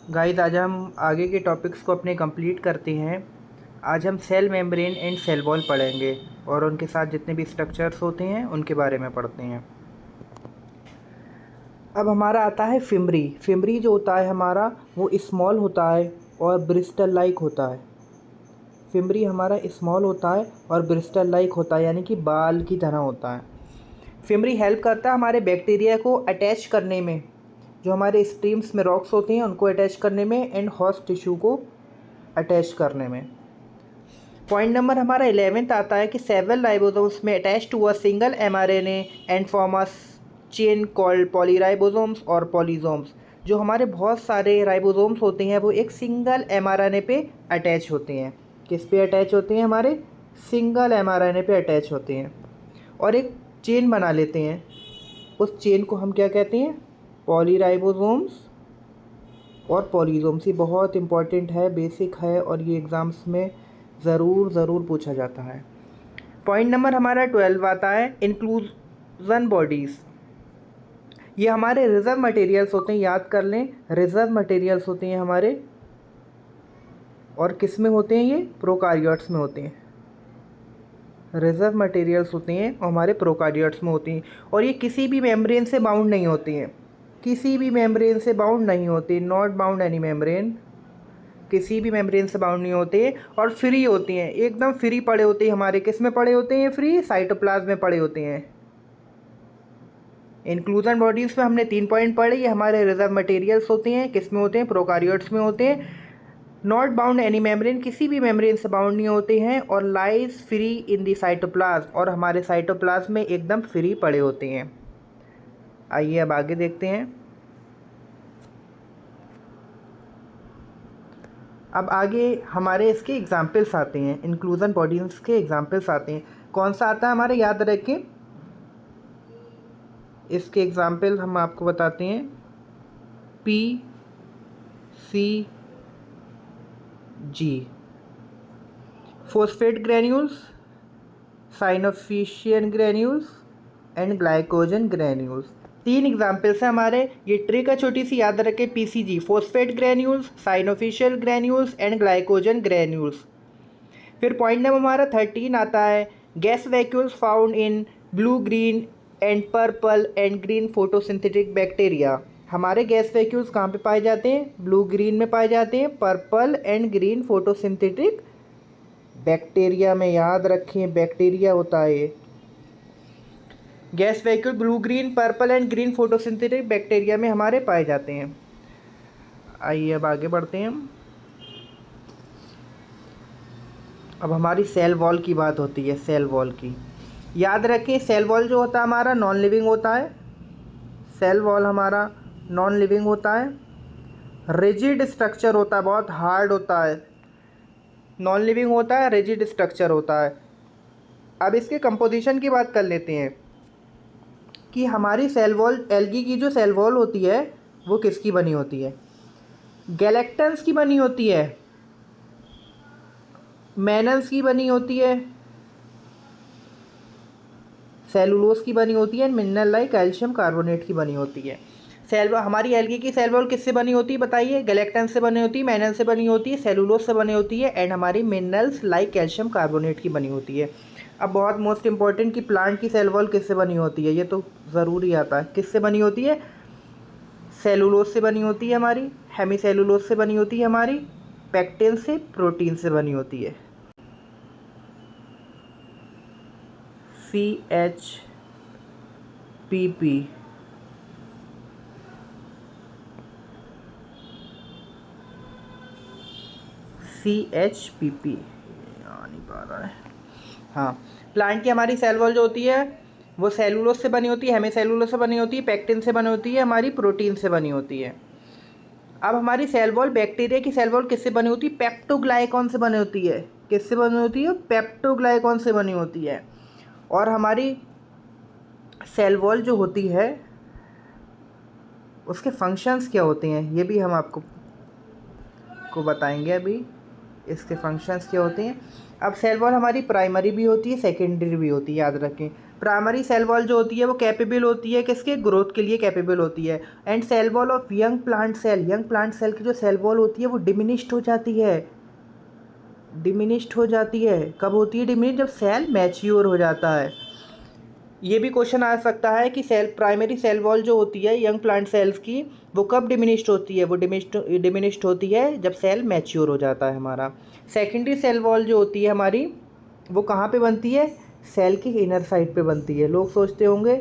Guys, आज हम आगे के टॉपिक्स को अपने कंप्लीट करते हैं। आज हम cell membrane and cell wall पढ़ेंगे और उनके साथ जितने भी स्ट्रक्चर्स होते हैं उनके बारे में पढ़ते हैं। अब हमारा आता है फिमरी। फिमरी जो होता है हमारा वो स्मॉल होता है और ब्रिस्टल लाइक होता है। फिमरी हमारा स्मॉल होता है और ब्रिस्टल लाइक होता है, यानी कि बाल की तरह होता है। फिमरी हेल्प करता है हमारे बैक्टीरिया को अटैच करने में, जो हमारे स्ट्रीम्स में रॉक्स होते हैं उनको अटैच करने में, एंड होस्ट टिश्यू को अटैच करने में। पॉइंट नंबर हमारा 11th आता है कि सेवरल राइबोसोम्स में attach to a single mRNA and form a chain called polyribosomes और पॉलीसोम्स। जो हमारे बहुत सारे राइबोसोम्स होते हैं वो एक सिंगल mRNA पे अटैच होते हैं। किस पे अटैच होते हैं? हमारे सिंगल mRNA पे अटैच होते हैं और एक चेन बना लेते हैं। उस चेन को हम क्या कहते हैं? पॉलीराइबोसोम्स और पॉलीसोम्स। ये बहुत इंपॉर्टेंट है, बेसिक है और ये एग्ज़ाम्स में ज़रूर पूछा जाता है। पॉइंट नंबर हमारा 12 आता है इंक्लूजन बॉडीज़। ये हमारे रिजर्व मटेरियल्स होते हैं, याद कर लें, रिजर्व मटेरियल्स होते हैं हमारे। और किस में होते हैं? ये प्रोकार्योट्स में होते हैं। रिजर्व मटेरियल्स होते हैं और हमारे प्रोकार्योट्स में होती हैं और ये किसी भी मेम्ब्रेन से बाउंड नहीं होती हैं। किसी भी मेम्ब्रेन से बाउंड नहीं होती, नॉट बाउंड एनी मेम्ब्रेन। किसी भी मेम्ब्रेन से बाउंड नहीं होते और फ्री होती हैं, एकदम फ्री पड़े होते हैं। हमारे किस में पड़े होते हैं? फ्री साइटोप्लाज्म में पड़े होते हैं। इंक्लूजन बॉडीज़ में हमने 3 पॉइंट पढ़े। ये हमारे रिजर्व मटेरियल्स होते हैं, किस में होते हैं? प्रोकार्योट्स में होते हैं। नॉट बाउंड एनी मेम्ब्रेन, किसी भी मेम्ब्रेन से बाउंड नहीं होते हैं और lies free in the cytoplasm, और हमारे साइटोप्लाज्म में एकदम फ्री पड़े होते हैं। आइए अब आगे देखते हैं। अब आगे हमारे इसके एग्जाम्पल्स आते हैं, इंक्लूजन बॉडीज़ के एग्जाम्पल्स आते हैं। कौन सा आता है हमारे? याद रखें, इसके एग्जाम्पल हम आपको बताते हैं। P C G, phosphate granules, cyanophycean granules and glycogen granules. 3 examples हैं हमारे। ये ट्रिक है छोटी सी, याद रखें। PCG phosphate granules, cyanophycean granules and glycogen granules. फिर पॉइंट नंबर हमारा 13 आता है gas vacuoles found in blue green and purple and green photosynthetic bacteria. हमारे गैस वैक्यूल्स कहाँ पे पाए जाते हैं? ब्लू ग्रीन में पाए जाते हैं, purple and green photosynthetic bacteria में। याद रखें, बैक्टीरिया होता है ये। Gas vacuole blue green purple and green photosynthetic bacteria में हमारे पाए जाते हैं। आइए अब आगे बढ़ते हैं। अब हमारी सेल वॉल की बात होती है, सेल वॉल की। याद रखें, सेल वॉल जो होता है हमारा नॉन लिविंग होता है। सेल वॉल हमारा नॉन लिविंग होता है, रिजिड स्ट्रक्चर होता है, बहुत हार्ड होता है। नॉन लिविंग होता है, रिजिड स्ट्रक्चर होता है। अब इसके कंपोजिशन की बात कर लेते हैं कि हमारी सेल वॉल, एल्गी की जो सेल वॉल होती है वो किसकी बनी होती है? गैलेक्टन्स की बनी होती है, मैनन्स की बनी होती है, सेलुलोज की बनी होती है, मिनरल लाइक कैल्शियम कार्बोनेट की बनी होती है। सेल हमारी एल्गी की सेल वॉल किससे बनी होती है बताइए? गैलेक्टन से बनी होती है, मैनल से बनी होती है, सेलुलोज से बनी होती है एंड हमारी मिनरल्स लाइक कैल्शियम कार्बोनेट की बनी होती है। अब बहुत मोस्ट इंपॉर्टेंट कि प्लांट की सेल वॉल किससे बनी होती है, ये तो ज़रूरी आता है। किससे बनी होती है? सेलुलोज से बनी होती है हमारी, हेमी सेलुलोज से बनी होती है हमारी, पेक्टिन से, प्रोटीन से बनी होती है। CHPP, CHPP आ नहीं पा रहा है। हाँ, प्लांट की हमारी सेल वॉल जो होती है वो सेलुलोज से बनी होती है, हेमी सेलुलोज से बनी होती है, पेक्टिन से बनी होती है, हमारी प्रोटीन से बनी होती है। अब हमारी सेल वॉल, बैक्टीरिया की सेल वॉल किससे बनी होती है? पेप्टोग्लाइकॉन से बनी होती है। किससे बनी होती है? पेप्टोग्लाइकॉन से बनी होती है। और हमारी सेल वॉल जो होती है उसके फंक्शंस क्या होते हैं ये भी हम आपको बताएंगे अभी। इसके फंक्शंस क्या होते हैं? अब सेल वॉल हमारी प्राइमरी भी होती है, सेकेंडरी भी होती है। याद रखें, प्राइमरी सेल वॉल जो होती है वो कैपेबल होती है किसके, ग्रोथ के लिए कैपेबल होती है। And cell wall of young plant cell की जो सेल वॉल होती है वो डिमिनिश्ड हो जाती है, कब होती है डिमिनिश, जब सेल मैच्योर हो जाता है। ये भी क्वेश्चन आ सकता है कि प्राइमरी सेल वॉल जो होती है यंग प्लांट सेल्स की वो कब डिमिनिश्ड होती है, वो डिमिनिश्ड होती है जब सेल मैच्योर हो जाता है हमारा। सेकेंडरी सेल वॉल जो होती है हमारी वो कहाँ पे बनती है, सेल की इनर साइड पे बनती है। लोग सोचते होंगे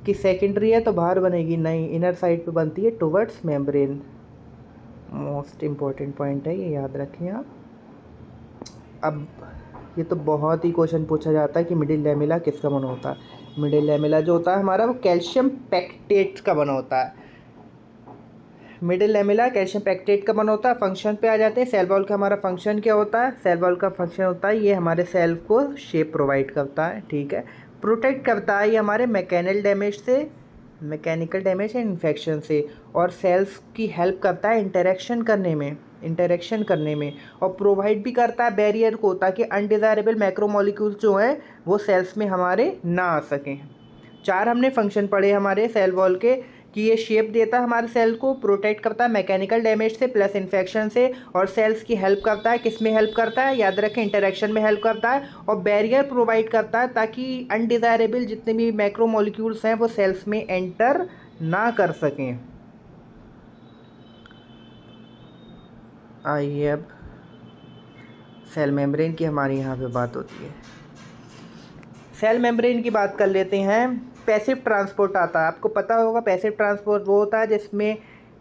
कि सेकेंडरी है तो बाहर बनेगी, नहीं, इनर साइड पे बनती है towards membrane. Most important point है, ये याद रखें आप। अब ये तो बहुत ही क्वेश्चन पूछा जाता है कि मिडिल लैमेला किसका बना होता है। मिडिल लैमेला जो होता है हमारा वो कैल्शियम पैक्टेट का बना होता है। मिडिल लैमेला कैल्शियम पैक्टेट का बना होता है। फंक्शन पे आ जाते हैं। सेल वॉल का हमारा फंक्शन क्या होता है, सेल वॉल का फंक्शन होता है ये हमारे सेल को शेप प्रोवाइड करता है, ठीक है, प्रोटेक्ट करता है ये हमारे मैकेनिकल डैमेज एंड इन्फेक्शन से, और सेल्स की हेल्प करता है इंटरेक्शन करने में, और प्रोवाइड भी करता है बैरियर को, ताकि अनडिज़ायरेबल मैक्रोमोलिक्यूल्स जो हैं वो सेल्स में हमारे ना आ सकें। 4 हमने फंक्शन पढ़े हमारे सेल वॉल के, कि ये शेप देता है हमारे सेल को, प्रोटेक्ट करता है मैकेनिकल डैमेज से प्लस इन्फेक्शन से, और सेल्स की हेल्प करता है, किस में हेल्प करता है, याद रखें, इंटरेक्शन में हेल्प करता है, और बैरियर प्रोवाइड करता है ताकि अनडिज़ायरेबल जितने भी मैक्रोमोलिक्यूल्स हैं वो सेल्स में एंटर ना कर सकें। आइए अब सेल मेम्ब्रेन की हमारी यहाँ पे बात होती है। सेल मेम्ब्रेन की बात कर लेते हैं। पैसिव ट्रांसपोर्ट आता है, आपको पता होगा पैसिव ट्रांसपोर्ट वो होता है जिसमें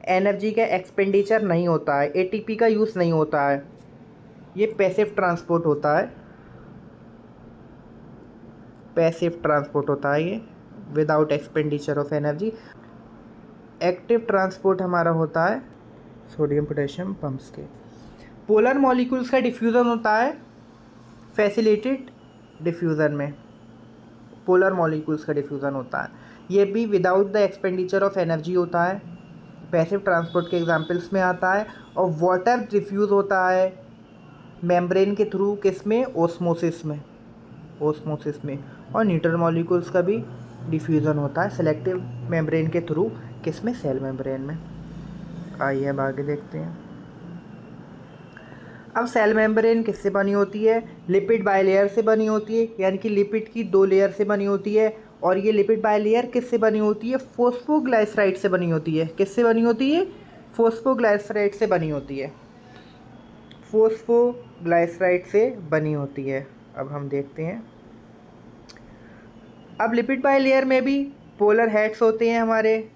एनर्जी का एक्सपेंडिचर नहीं होता है, एटीपी का यूज़ नहीं होता है, ये पैसिव ट्रांसपोर्ट होता है। पैसिव ट्रांसपोर्ट होता है ये, without expenditure of energy. Active transport हमारा होता है सोडियम पोटेशियम पंप्स के। पोलर मॉलिक्यूल्स का डिफ्यूज़न होता है फैसिलिटेड डिफ्यूज़न में, पोलर मॉलिक्यूल्स का डिफ्यूज़न होता है, ये भी without the expenditure of energy होता है, पैसिव ट्रांसपोर्ट के एग्जांपल्स में आता है। और वाटर डिफ्यूज़ होता है मेम्ब्रेन के थ्रू, किस में, ओस्मोसिस में। और न्यूट्रल मॉलिक्यूल्स का भी डिफ्यूज़न होता है सेलेक्टिव मेम्ब्रेन के थ्रू, किस में, सेल मेम्ब्रेन में। आइए अब आगे देखते हैं। अब सेल मेम्ब्रेन किससे बनी होती है, लिपिड बाइलेयर से बनी होती है, यानी कि लिपिड की 2 लेयर से बनी होती है। और ये लिपिड बाइलेयर किससे बनी होती है, फॉस्फोग्लाइसराइड से बनी होती है। किससे बनी होती है, फॉस्फोग्लाइसराइड से बनी होती है, फॉस्फोग्लाइसराइड से बनी होती है। अब हम देखते हैं, अब लिपिड बाइलेयर में भी पोलर हेड्स होते हैं हमारे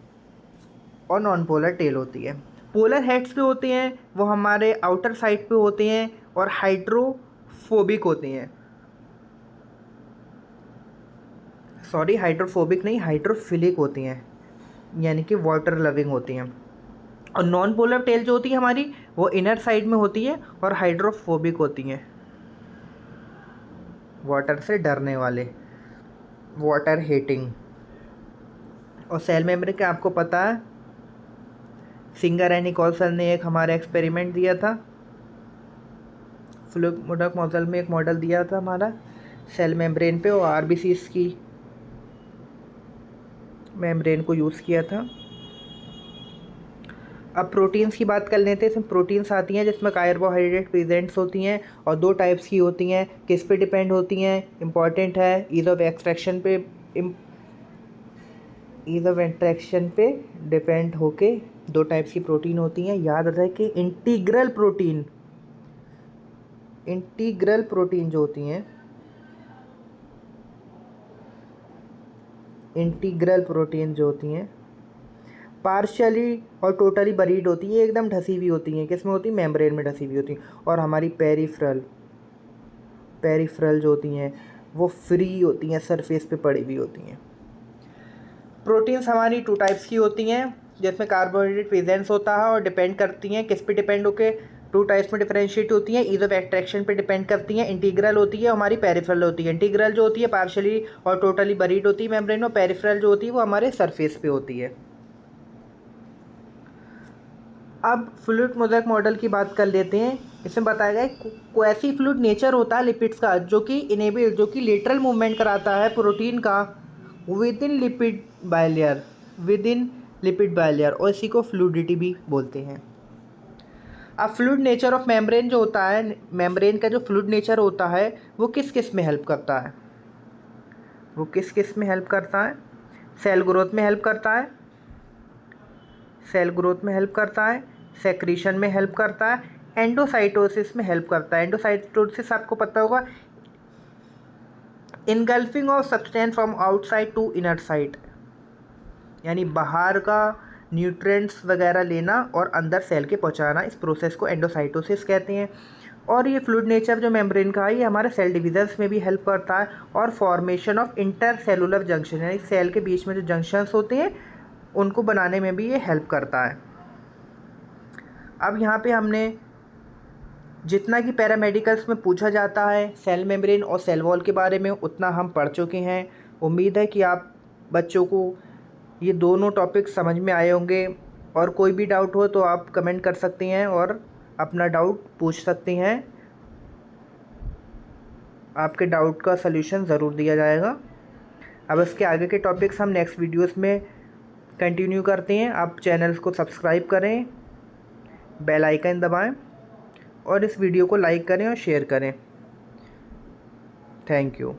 और नॉन पोलर टेल होती है। पोलर हेड्स पे होते हैं वो हमारे आउटर साइड पे होते हैं और हाइड्रोफोबिक होते हैं, सॉरी हाइड्रोफोबिक नहीं, हाइड्रोफिलिक होती हैं, यानी कि वाटर लविंग होती हैं। और नॉन पोलर टेल जो होती है हमारी वो इनर साइड में होती है और हाइड्रोफोबिक होती हैं, वाटर से डरने वाले, वाटर हेटिंग। और सेल मेम्ब्रेन का आपको पता है, सिंगर एंड निकोलसन ने एक हमारा एक्सपेरिमेंट दिया था, फ्लूइड मॉडल में एक मॉडल दिया था हमारा सेल मेम्ब्रेन पे, और आरबीसीज की मेम्ब्रेन को यूज़ किया था। अब प्रोटीन्स की बात कर लेते हैं। इसमें प्रोटीन्स आती हैं जिसमें कार्बोहाइड्रेट प्रेजेंट्स होती हैं और 2 टाइप्स की होती हैं। किस पे डिपेंड होती हैं, इंपॉर्टेंट है, ईज ऑफ एक्सट्रैक्शन पे डिपेंड होके 2 टाइप्स की प्रोटीन होती हैं। याद रखें, इंटीग्रल प्रोटीन जो होती हैं, पार्शियली और टोटली बरीड होती है, एकदम ढसी हुई होती हैं। किस में होती है, मेम्ब्रेन में ढसी हुई होती हैं। और हमारी पेरिफेरल जो होती हैं वो फ्री होती हैं, सरफेस पे पड़ी हुई होती हैं। प्रोटीन्स हमारी 2 टाइप्स की होती हैं जिसमें कार्बोहाइड्रेट प्रेजेंस होता है और डिपेंड करती हैं किस पे डिपेंड होके 2 टाइप्स में डिफरेंशिएट होती हैं। ईज ऑफ एक्सट्रैक्शन पे डिपेंड करती हैं। इंटीग्रल होती है, हमारी पेरिफेरल होती है। इंटीग्रल जो होती है पार्शियली और टोटली बरीड होती है मेम्ब्रेन में, पेरिफेरल जो होती है वो हमारे सरफेस पे होती है। अब फ्लूइड मोज़ेक मॉडल की बात कर लेते हैं। इसमें बताया गया है क्वासी फ्लूइड नेचर होता है लिपिड्स का, जो कि लेटरल मूवमेंट कराता है प्रोटीन का विद इन लिपिड बायलेयर, और इसी को फ्लूइडिटी भी बोलते हैं। अब फ्लूइड नेचर ऑफ मेम्ब्रेन जो होता है, मेम्ब्रेन का जो फ्लूइड नेचर होता है वो किस किस में हेल्प करता है? वो किस किस में हेल्प करता है? सेल ग्रोथ में हेल्प करता है, सेल ग्रोथ में हेल्प करता है, सेक्रीशन में हेल्प करता है, एंडोसाइटोसिस में हेल्प करता है। एंडोसाइटोसिस आपको पता होगा, engulfing of substance from outside to inner side, यानी बाहर का न्यूट्रिएंट्स वगैरह लेना और अंदर सेल के पहुंचाना, इस प्रोसेस को एंडोसाइटोसिस कहते हैं। और ये फ्लूइड नेचर जो मेम्ब्रेन का है ये हमारे सेल डिविजन्स में भी हेल्प करता है और formation of inter cellular junction, यानी सेल के बीच में जो जंक्शंस होते हैं उनको बनाने में भी ये हेल्प करता है। अब यहाँ पे हमने जितना कि पैरामेडिकल्स में पूछा जाता है सेल मेम्ब्रेन और सेल वॉल के बारे में उतना हम पढ़ चुके हैं। उम्मीद है कि आप बच्चों को ये दोनों टॉपिक समझ में आए होंगे, और कोई भी डाउट हो तो आप कमेंट कर सकते हैं और अपना डाउट पूछ सकते हैं। आपके डाउट का सलूशन ज़रूर दिया जाएगा। अब इसके आगे के टॉपिक्स हम नेक्स्ट वीडियोस में कंटिन्यू करते हैं। आप चैनल्स को सब्सक्राइब करें, बेल आइकन दबाएं और इस वीडियो को लाइक करें और शेयर करें। Thank you.